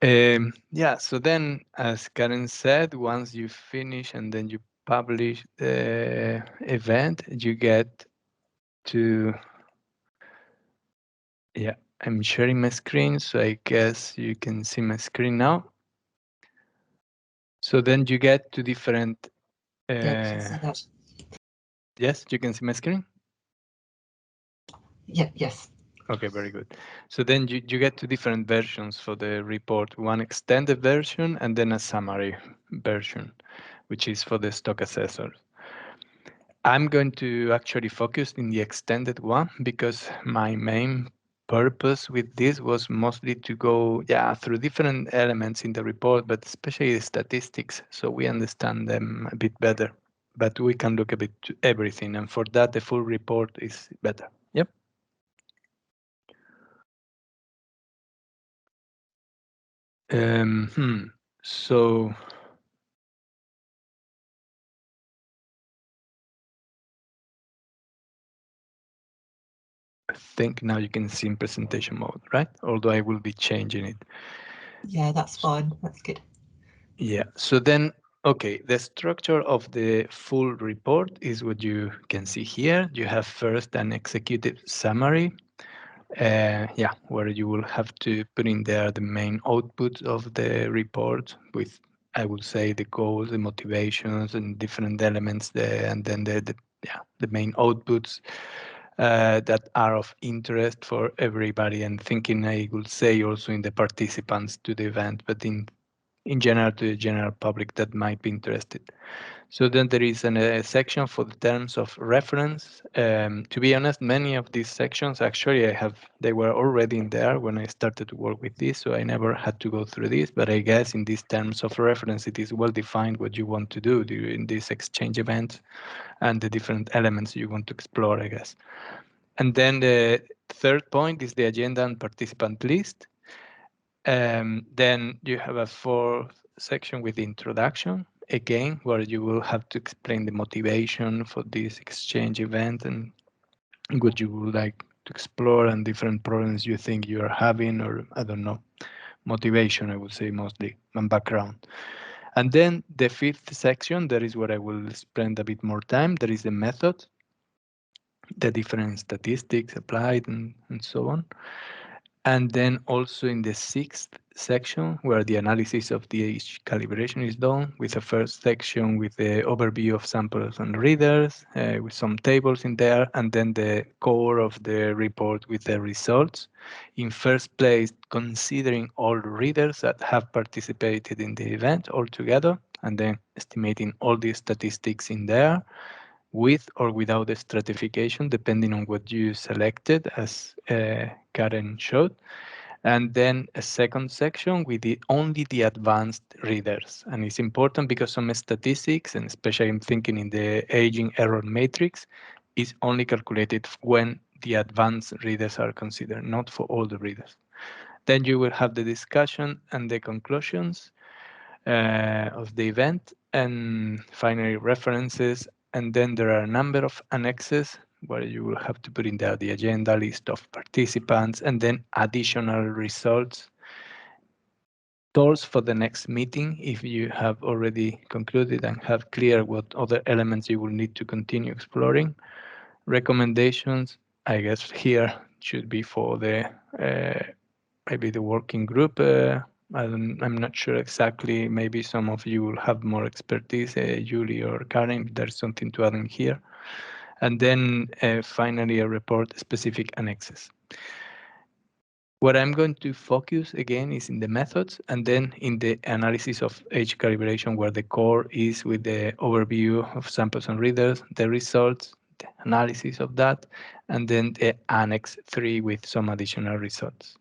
Yeah, so then, as Karen said, once you finish and then you publish the event, you get to, yeah, I'm sharing my screen, so I guess you can see my screen now. So then you get to different, Yeah, we can see that. yes, you can see my screen? Yeah, yes. Okay, very good. So then you get two different versions for the report, one extended version and then a summary version, which is for the stock assessors. I'm going to actually focus in the extended one because my main purpose with this was mostly to go through different elements in the report, but especially the statistics, so we understand them a bit better. But we can look a bit to everything, and for that the full report is better. Yep. So I think now you can see in presentation mode, right? Although I will be changing it. Yeah, that's fine. That's good. Yeah, so then, okay, the structure of the full report is what you can see here. You have first an executive summary, where you will have to put in there the main outputs of the report with, I would say, the goals, the motivations, and different elements there, and then the main outputs that are of interest for everybody, and thinking, I would say, also in the participants to the event, but in general to the general public that might be interested. So then there is a section for the terms of reference. To be honest, many of these sections actually they were already in there when I started to work with this, so I never had to go through this. But I guess in these terms of reference, it is well defined what you want to do during this exchange event and the different elements you want to explore, I guess. And then the third point is the agenda and participant list. Then you have a fourth section with the introduction, again, where you will have to explain the motivation for this exchange event and what you would like to explore and different problems you think you are having, or I don't know, motivation, I would say mostly, and background. And then the fifth section, that is where I will spend a bit more time. There is the method, the different statistics applied, and so on. And then also in the sixth section, where the analysis of the age calibration is done, with the first section with the overview of samples and readers, with some tables in there, and then the core of the report with the results. In first place, considering all readers that have participated in the event altogether, and then estimating all the statistics in there, with or without the stratification, depending on what you selected, as Karen showed. And then a second section with only the advanced readers. And it's important because some statistics, and especially I'm thinking in the aging error matrix, is only calculated when the advanced readers are considered, not for all the readers. Then you will have the discussion and the conclusions of the event, and finally references. And then there are a number of annexes where you will have to put in there the agenda, list of participants, and then additional results, tools for the next meeting if you have already concluded and have clear what other elements you will need to continue exploring. Recommendations, I guess here should be for the maybe the working group. I'm not sure exactly. Maybe some of you will have more expertise, Julie or Karen, if there's something to add in here. And then finally, a report specific annexes. What I'm going to focus again is in the methods and then in the analysis of age calibration, where the core is with the overview of samples and readers, the results, the analysis of that, and then the Annex 3 with some additional results.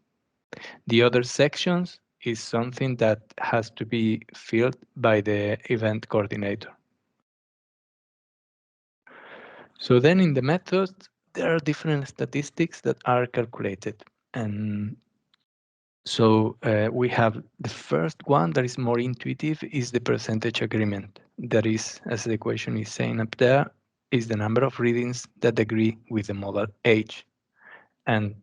The other sections is something that has to be filled by the event coordinator. So then in the methods, there are different statistics that are calculated. And so we have the first one that is more intuitive is the percentage agreement. That is, as the equation is saying up there, is the number of readings that agree with the model age and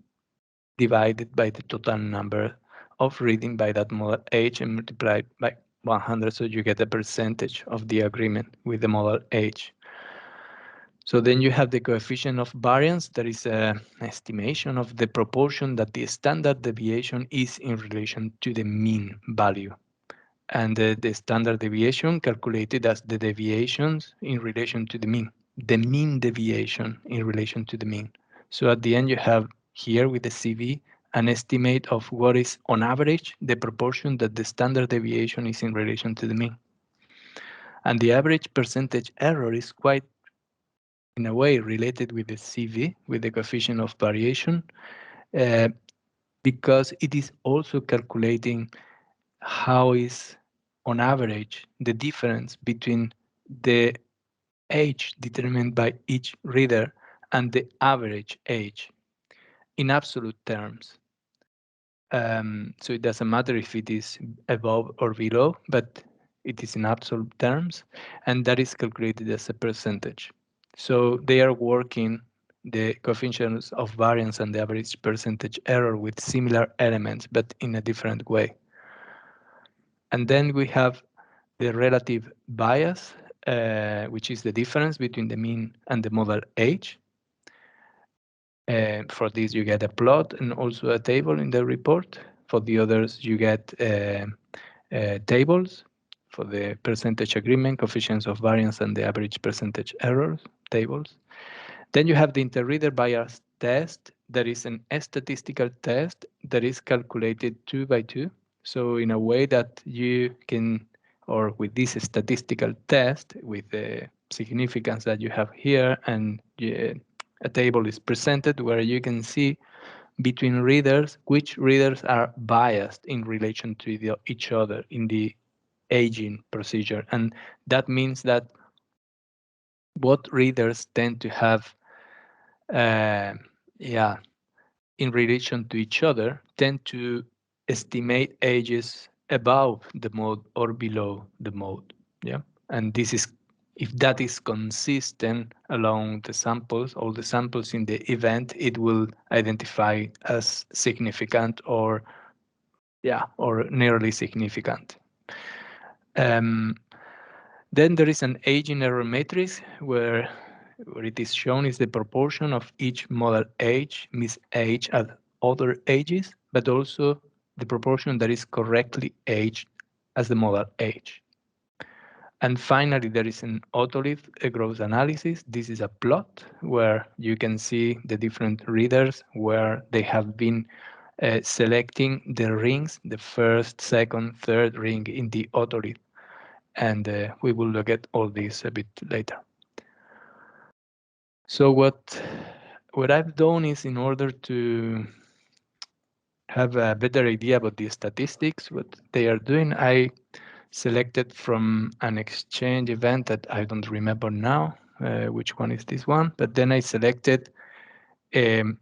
divided by the total number of reading by that model age and multiply it by 100, so you get a percentage of the agreement with the model age. So then you have the coefficient of variance. That is an estimation of the proportion that the standard deviation is in relation to the mean value. And the standard deviation calculated as the deviations in relation to the mean deviation in relation to the mean. So at the end, you have here with the CV an estimate of what is on average the proportion that the standard deviation is in relation to the mean. And the average percentage error is quite, in a way, related with the CV, with the coefficient of variation, uh, because it is also calculating how is, on average, the difference between the age determined by each reader and the average age in absolute terms. So it doesn't matter if it is above or below, but it is in absolute terms, and that is calculated as a percentage. So they are working the coefficients of variance and the average percentage error with similar elements, but in a different way. And then we have the relative bias, which is the difference between the mean and the model age. For this, you get a plot and also a table in the report. For the others, you get tables for the percentage agreement, coefficients of variance, and the average percentage errors tables. Then you have the interreader bias test. That is a statistical test that is calculated 2 by 2. So in a way that you can, or with this statistical test, with the significance that you have here, and a table is presented where you can see between readers which readers are biased in relation to each other in the aging procedure. And that means that what readers tend to have uh, yeah, in relation to each other, tend to estimate ages above the mode or below the mode. Yeah, and this is, if that is consistent along the samples, all the samples in the event, it will identify as significant or or nearly significant. Um, Then there is an aging error matrix where it is shown is the proportion of each model age, age at other ages, but also the proportion that is correctly aged as the model age. And finally, there is an autoliv growth analysis. This is a plot where you can see the different readers where they have been selecting the rings, the first, second, third ring in the autoliv, and we will look at all this a bit later. So what I've done is, in order to have a better idea about the statistics, what they are doing, I selected from an exchange event that I don't remember now, which one is this one, but then I selected um,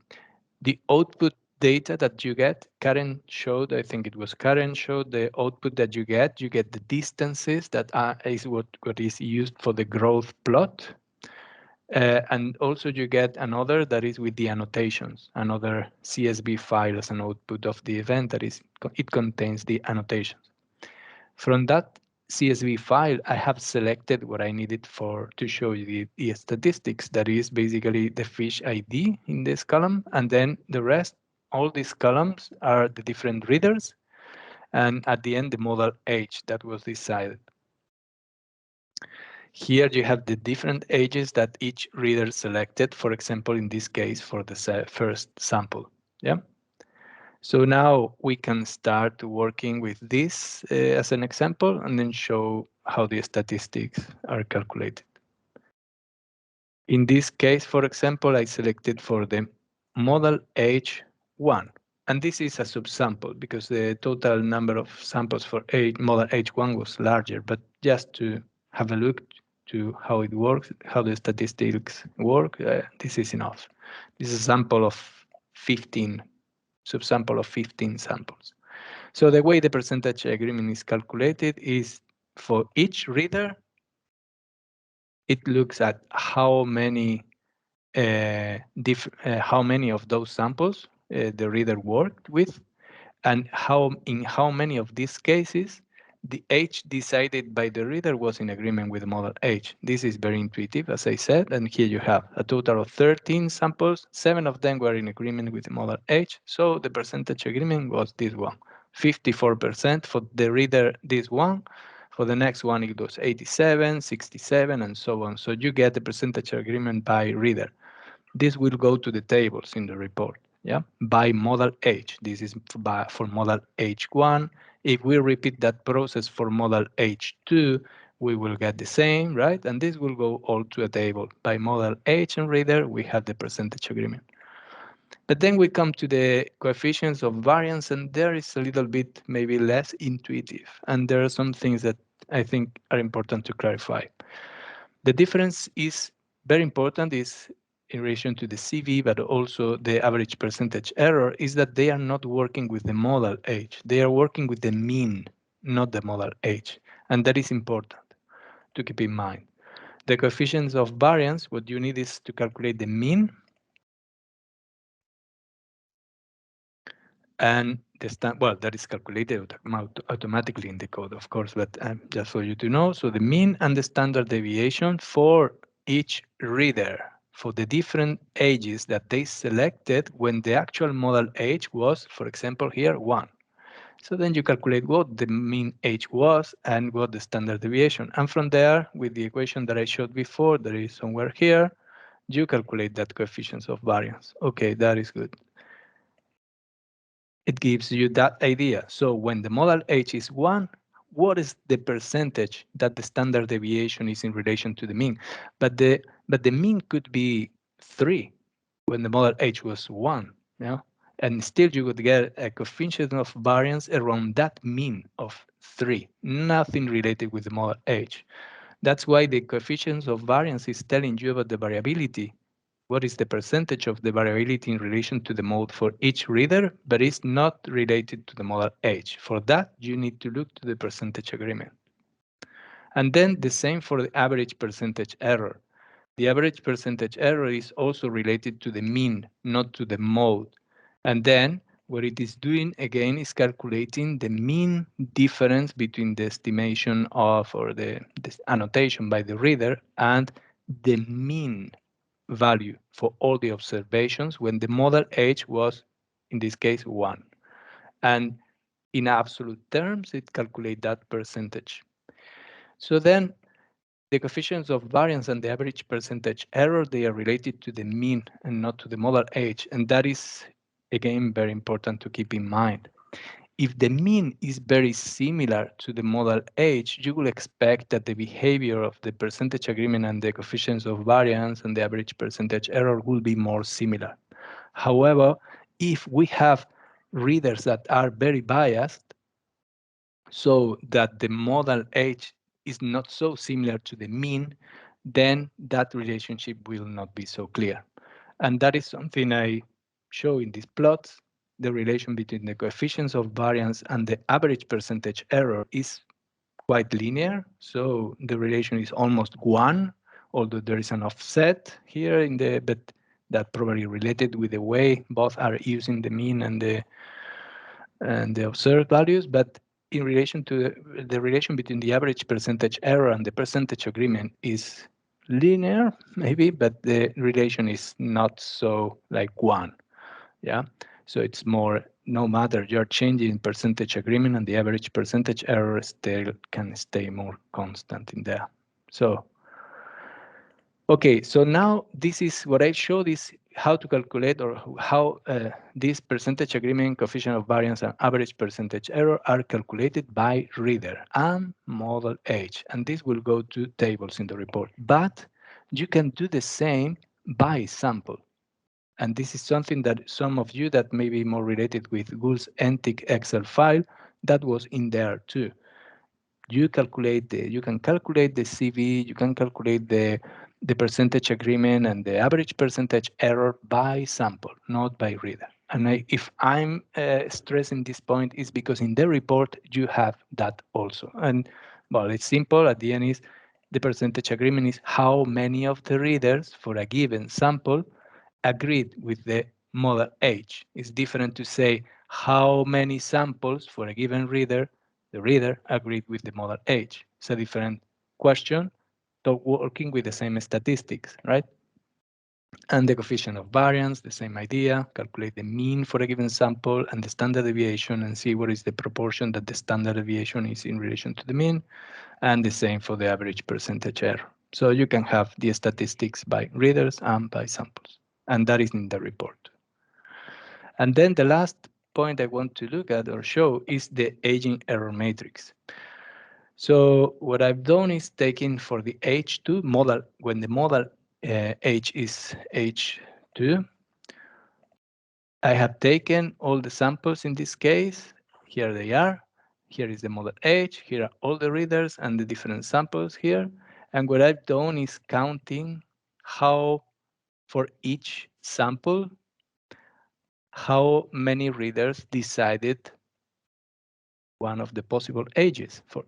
the output data that you get. Karen showed, I think it was Karen showed the output that you get the distances that is what is used for the growth plot. And also you get another that is with the annotations, another CSV file as an output of the event that is, it contains the annotations. From that CSV file, I have selected what I needed to show you the statistics. That is basically the fish ID in this column, and then the rest, all these columns are the different readers, and at the end, the model age that was decided. Here you have the different ages that each reader selected, for example, in this case, for the first sample. Yeah. So now we can start working with this as an example and then show how the statistics are calculated. In this case, for example, I selected for the model age 1. And this is a subsample because the total number of samples for model age 1 was larger. But just to have a look to how it works, how the statistics work, this is enough. This is a sample of 15, subsample of 15 samples. So the way the percentage agreement is calculated is for each reader, it looks at how many of those samples the reader worked with, and how many of these cases the age decided by the reader was in agreement with the model age. This is very intuitive, as I said, and here you have a total of 13 samples. 7 of them were in agreement with the model age, so the percentage agreement was this one. 54% for the reader, this one. For the next one, it was 87, 67, and so on. So you get the percentage agreement by reader. This will go to the tables in the report, yeah, by model age. This is for model H1. If we repeat that process for model H2, we will get the same, right? And this will go all to a table. By model age and reader, we have the percentage agreement. But then we come to the coefficients of variance, and there is a little bit maybe less intuitive. And there are some things that I think are important to clarify. The difference is very important is in relation to the CV, but also the average percentage error is that they are not working with the model age. They are working with the mean, not the model age. And that is important to keep in mind. The coefficients of variance, what you need is to calculate the mean and well, that is calculated automatically in the code, of course, but just for you to know. So the mean and the standard deviation for each reader for the different ages that they selected when the actual model age was, for example, here 1. So then you calculate what the mean age was and what the standard deviation. And from there, with the equation that I showed before, that is somewhere here, you calculate that coefficients of variance. Okay, that is good. It gives you that idea. So when the model age is 1, what is the percentage that the standard deviation is in relation to the mean? But the mean could be 3 when the model age was 1, yeah? And still you would get a coefficient of variance around that mean of 3, nothing related with the model age. That's why the coefficients of variance is telling you about the variability, what is the percentage of the variability in relation to the mode for each reader, but it's not related to the model age. For that, you need to look to the percentage agreement. And then the same for the average percentage error. The average percentage error is also related to the mean, not to the mode. And then what it is doing again is calculating the mean difference between the estimation of or the annotation by the reader and the mean value for all the observations when the model age was, in this case, 1. And in absolute terms, it calculates that percentage. So then the coefficients of variance and the average percentage error, they are related to the mean and not to the model age. And that is, again, very important to keep in mind. If the mean is very similar to the model age, you will expect that the behavior of the percentage agreement and the coefficients of variance and the average percentage error will be more similar. However, if we have readers that are very biased, so that the model age is not so similar to the mean, then that relationship will not be so clear. And that is something I show in these plots. The relation between the coefficients of variance and the average percentage error is quite linear. So the relation is almost 1, although there is an offset here in the, but that probably related with the way both are using the mean and the observed values. But in relation to the relation between the average percentage error and the percentage agreement is linear, maybe, but the relation is not so like 1. Yeah. So it's more, no matter you're changing percentage agreement and the average percentage error still can stay more constant in there. So, okay, so now this is what I showed is how to calculate or how this percentage agreement, coefficient of variance, and average percentage error are calculated by reader and model age. And this will go to tables in the report. But you can do the same by sample. And this is something that some of you that may be more related with Google's NTIC Excel file, that was in there too. You can calculate the CV, you can calculate the percentage agreement and the average percentage error by sample, not by reader. And if I'm stressing this point is because in the report you have that also. And well, it's simple. At the end is the percentage agreement is how many of the readers for a given sample agreed with the model age. It's different to say how many samples for a given reader the reader agreed with the model age. It's a different question, though working with the same statistics, right? And the coefficient of variance, the same idea, calculate the mean for a given sample and the standard deviation and see what is the proportion that the standard deviation is in relation to the mean, and the same for the average percentage error. So you can have the statistics by readers and by samples, and that is in the report. And then the last point I want to look at or show is the aging error matrix. So what I've done is taking for the H2 model, when the model age is H2, I have taken all the samples in this case. Here they are. Here is the model age. Here are all the readers and the different samples here. And what I've done is counting how, for each sample, how many readers decided one of the possible ages for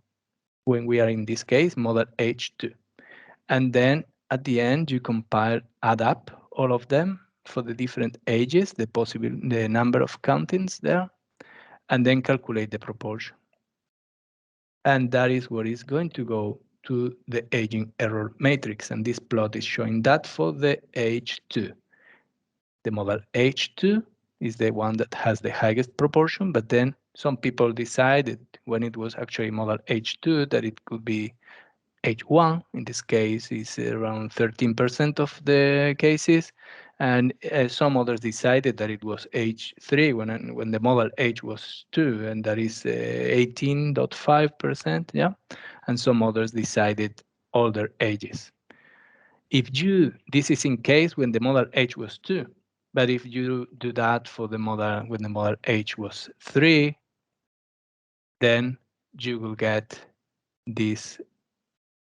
when we are in this case, model H2. And then at the end, you compile, add up all of them for the different ages, the number of countings there, and then calculate the proportion. And that is what is going to go to the aging error matrix. And this plot is showing that for the H2. The model H2 is the one that has the highest proportion, but then some people decided when it was actually model H2 that it could be H1. In this case, is around 13% of the cases. And some others decided that it was H3 when the model H was 2, and that is 18.5%. Yeah. And some others decided older ages. This is in case when the model H was 2, but if you do that for the model when the model H was 3, then you will get this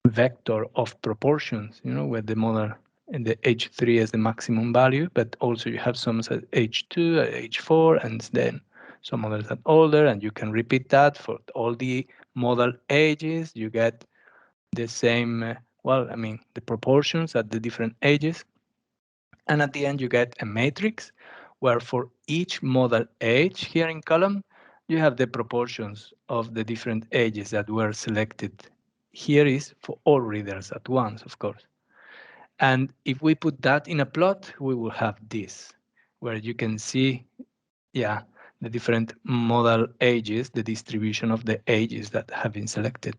vector of proportions, where the model in the H3 is the maximum value, but also you have some at H2, at H4, and then some others at older, and you can repeat that for all the model ages. You get the same, the proportions at the different ages. And at the end, you get a matrix where for each model age here in column, you have the proportions of the different ages that were selected. Here is for all readers at once, of course. And if we put that in a plot, we will have this, where you can see, the different model ages, the distribution of the ages that have been selected.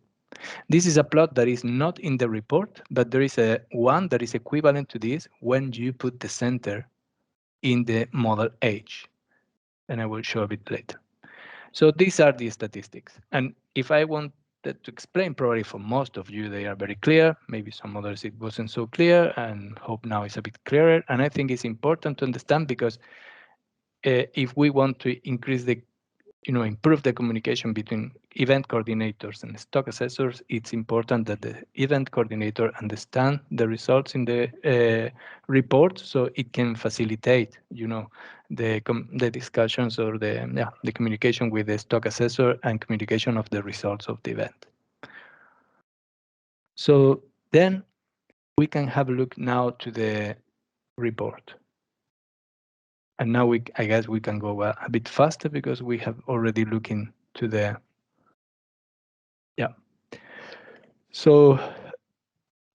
This is a plot that is not in the report, but there is one that is equivalent to this when you put the center in the model age. And I will show a bit later. So these are the statistics. And if I wanted to explain, probably for most of you, they are very clear. Maybe some others it wasn't so clear, and hope now it's a bit clearer. And I think it's important to understand because if we want to increase the improve the communication between event coordinators and stock assessors, it's important that the event coordinator understand the results in the report so it can facilitate, the discussions or the communication with the stock assessor and communication of the results of the event. So then we can have a look now to the report. And now I guess we can go a bit faster because we have already looked into the. So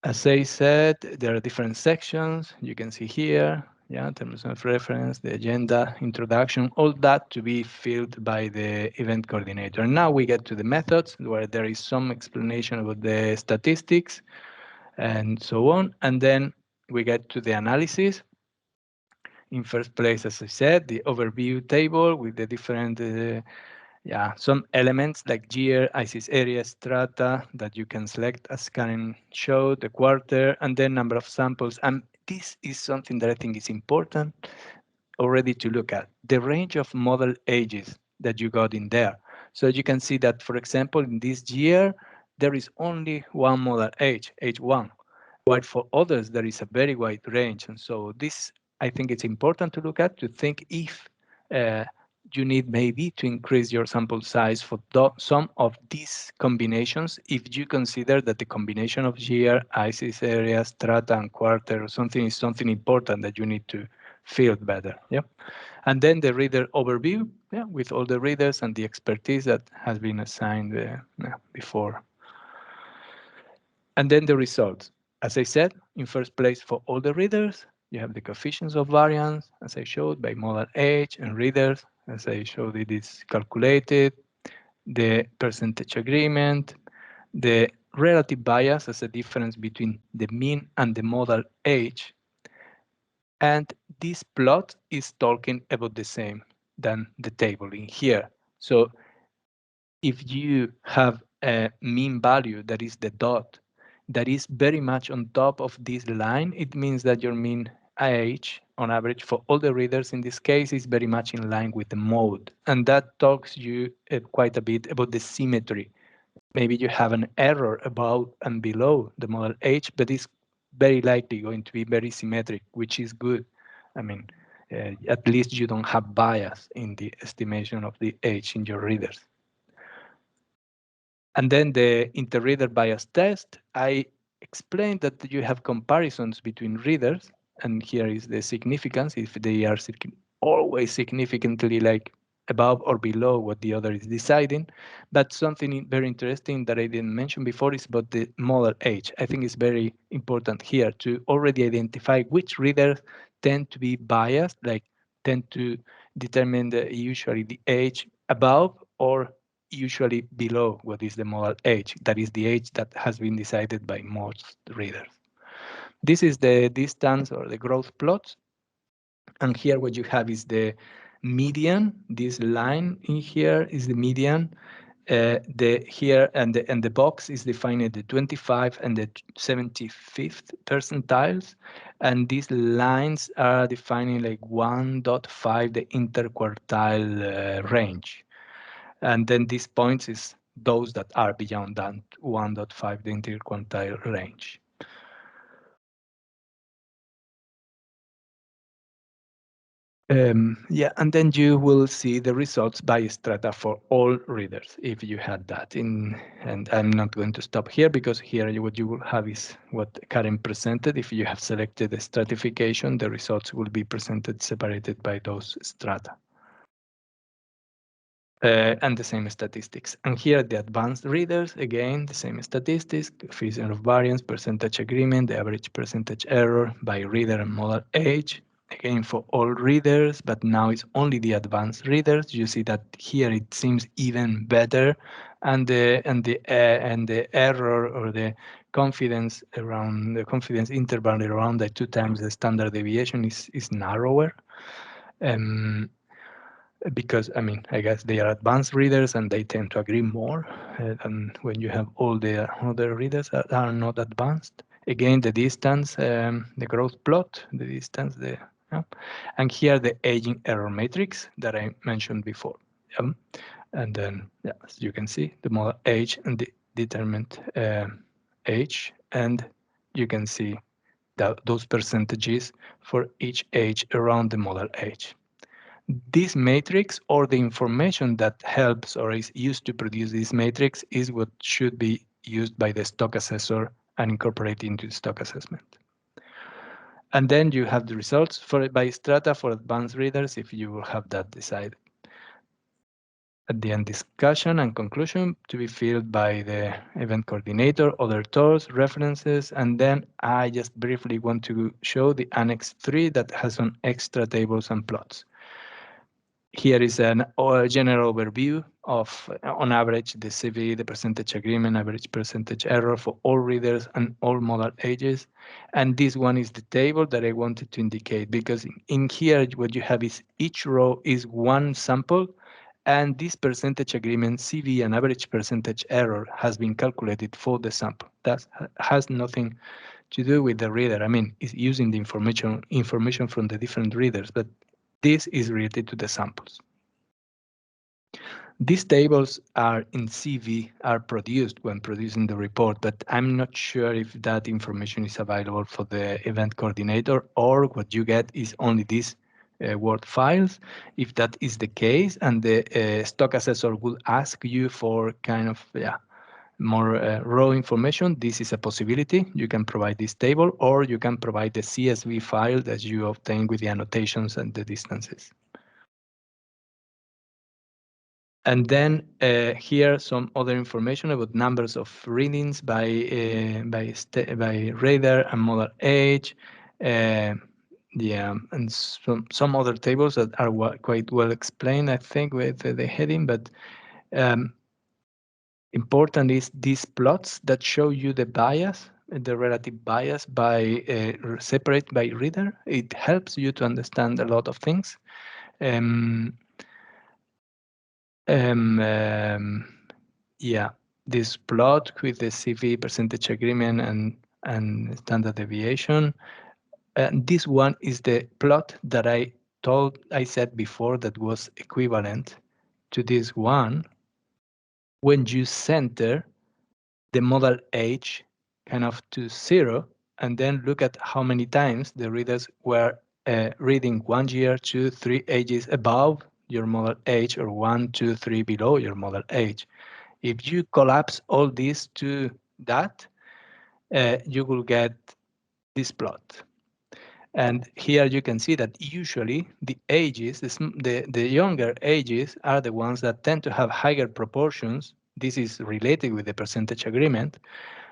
as I said, there are different sections you can see here, terms of reference, the agenda, introduction, all that to be filled by the event coordinator. And now we get to the methods where there is some explanation about the statistics and so on. And then we get to the analysis. In first place, as I said, the overview table with the different some elements like year, ISIS area, strata that you can select as Karen showed, the quarter, and then number of samples. And this is something that I think is important already to look at, the range of model ages that you got in there. So you can see that, for example, in this year, there is only one model age, H1, while for others, there is a very wide range. And so this, I think it's important to look at, to think if uh, you need maybe to increase your sample size for some of these combinations if you consider that the combination of year, ISIS area, strata, and quarter or something is something important that you need to feel better. Yeah. And then the reader overview, yeah, with all the readers and the expertise that has been assigned before. And then the results. As I said, in first place for all the readers, you have the coefficients of variance, as I showed, by modal age and readers. As I showed, it is calculated, the percentage agreement, the relative bias as a difference between the mean and the modal age. And this plot is talking about the same than the table in here. So if you have a mean value that is the dot that is very much on top of this line, it means that your mean age on average for all the readers in this case is very much in line with the mode. And that talks you quite a bit about the symmetry. Maybe you have an error above and below the model age, but it's very likely going to be very symmetric, which is good. I mean, at least you don't have bias in the estimation of the age in your readers. And then the inter-reader bias test, I explained that you have comparisons between readers, and here is the significance, if they are always significantly like above or below what the other is deciding. But something very interesting that I didn't mention before is about the model age. I think it's very important here to already identify which readers tend to be biased, like tend to determine usually the age above or usually below what is the model age. That is the age that has been decided by most readers. This is the distance or the growth plot. And here what you have is the median. This line in here is the median. The here and the box is defining the 25 and the 75th percentiles, and these lines are defining like 1.5 the interquartile range. And then these points is those that are beyond that 1.5, the interquartile range. Yeah, and then you will see the results by strata for all readers if you had that in. And I'm not going to stop here because here what you will have is what Karen presented. If you have selected the stratification, the results will be presented separated by those strata. And the same statistics. And here the advanced readers, again, the same statistics, coefficient of variance, percentage agreement, the average percentage error by reader and model age, again for all readers, but now it's only the advanced readers. You see that here it seems even better, and the error or the confidence around the confidence interval around the 2 times the standard deviation is narrower. Because I mean, I guess they are advanced readers and they tend to agree more than when you have all the other readers that are not advanced. Again, the distance, the growth plot, the distance, and here the aging error matrix that I mentioned before. And then, yeah, as you can see, the model age and the determined age, and you can see that those percentages for each age around the model age. This matrix, or the information that helps or is used to produce this matrix, is what should be used by the stock assessor and incorporated into the stock assessment. And then you have the results for by strata for advanced readers if you will have that decided. At the end, discussion and conclusion to be filled by the event coordinator, other tools, references, and then I just briefly want to show the Annex 3 that has some extra tables and plots. Here is a general overview of, on average, the CV, the percentage agreement, average percentage error for all readers and all modal ages. And this one is the table that I wanted to indicate, because in here, what you have is each row is one sample, and this percentage agreement, CV, and average percentage error has been calculated for the sample. That has nothing to do with the reader. I mean, it's using the information from the different readers, but this is related to the samples. These tables are in CV, are produced when producing the report, but I'm not sure if that information is available for the event coordinator, or what you get is only these Word files. If that is the case, and the stock assessor will ask you for kind of more raw information, this is a possibility. You can provide this table, or you can provide the CSV file that you obtain with the annotations and the distances. And then here some other information about numbers of readings by radar and model age. Yeah, and some other tables that are quite well explained, I think, with the heading. But important is these plots that show you the bias, the relative bias by separate by reader. It helps you to understand a lot of things. Yeah, this plot with the CV percentage agreement and standard deviation. And this one is the plot that I said before that was equivalent to this one when you center the model age kind of to 0, and then look at how many times the readers were reading 1 year, 2, 3 ages above your model age, or 1, 2, 3 below your model age. If you collapse all this to that, you will get this plot. And here you can see that usually the ages, the younger ages are the ones that tend to have higher proportions. This is related with the percentage agreement,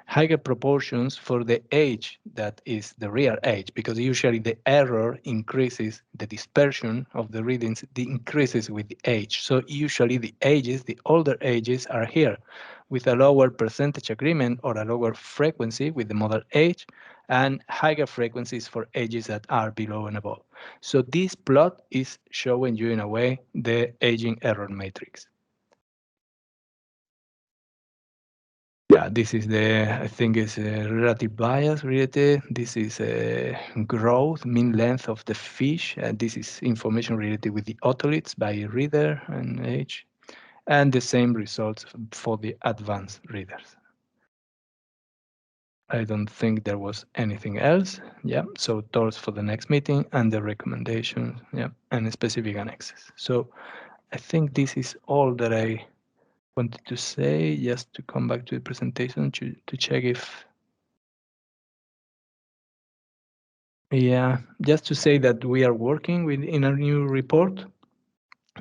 higher proportions for the age that is the real age, because usually the error increases, the dispersion of the readings increases with the age. So usually the ages, the older ages are here with a lower percentage agreement or a lower frequency with the model age, and higher frequencies for ages that are below and above. So this plot is showing you in a way the aging error matrix. Yeah, this is I think it's a relative bias related. This is a growth, mean length of the fish. This is information related with the otoliths by reader and age. And the same results for the advanced readers. I don't think there was anything else. Yeah, so thoughts for the next meeting and the recommendations, yeah, and specific annexes. So I think this is all that I wanted to say, just to come back to the presentation to check if, yeah, just to say that we are working in a new report,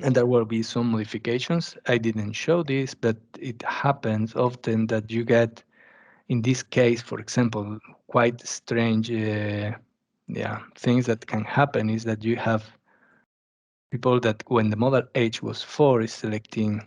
and there will be some modifications. I didn't show this, but it happens often that you get, in this case, for example, quite strange things that can happen is that you have people that when the model age was 4 is selecting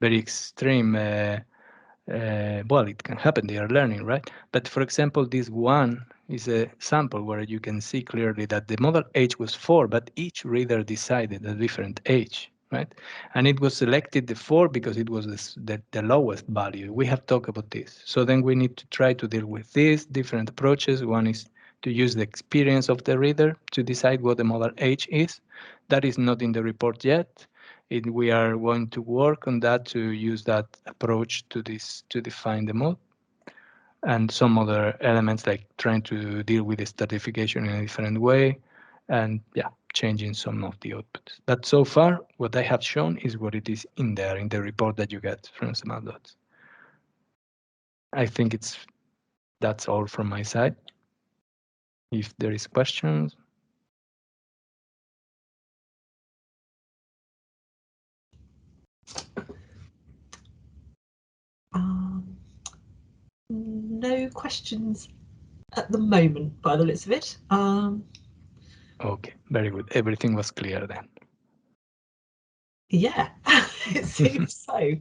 very extreme, well, it can happen, they are learning, right? But for example, this one is a sample where you can see clearly that the model age was 4, but each reader decided a different age, right? And it was selected the 4 because it was the lowest value. We have talked about this. So then we need to try to deal with these different approaches. One is to use the experience of the reader to decide what the model age is. That is not in the report yet. We are going to work on that to use that approach to define the mode, and some other elements like trying to deal with the stratification in a different way, and yeah, changing some of the outputs. But so far, what I have shown is what it is in there in the report that you get from SmartDots. I think that's all from my side. If there is questions. No questions at the moment, by the looks of it. Okay, very good. Everything was clear then. Yeah, it seems so.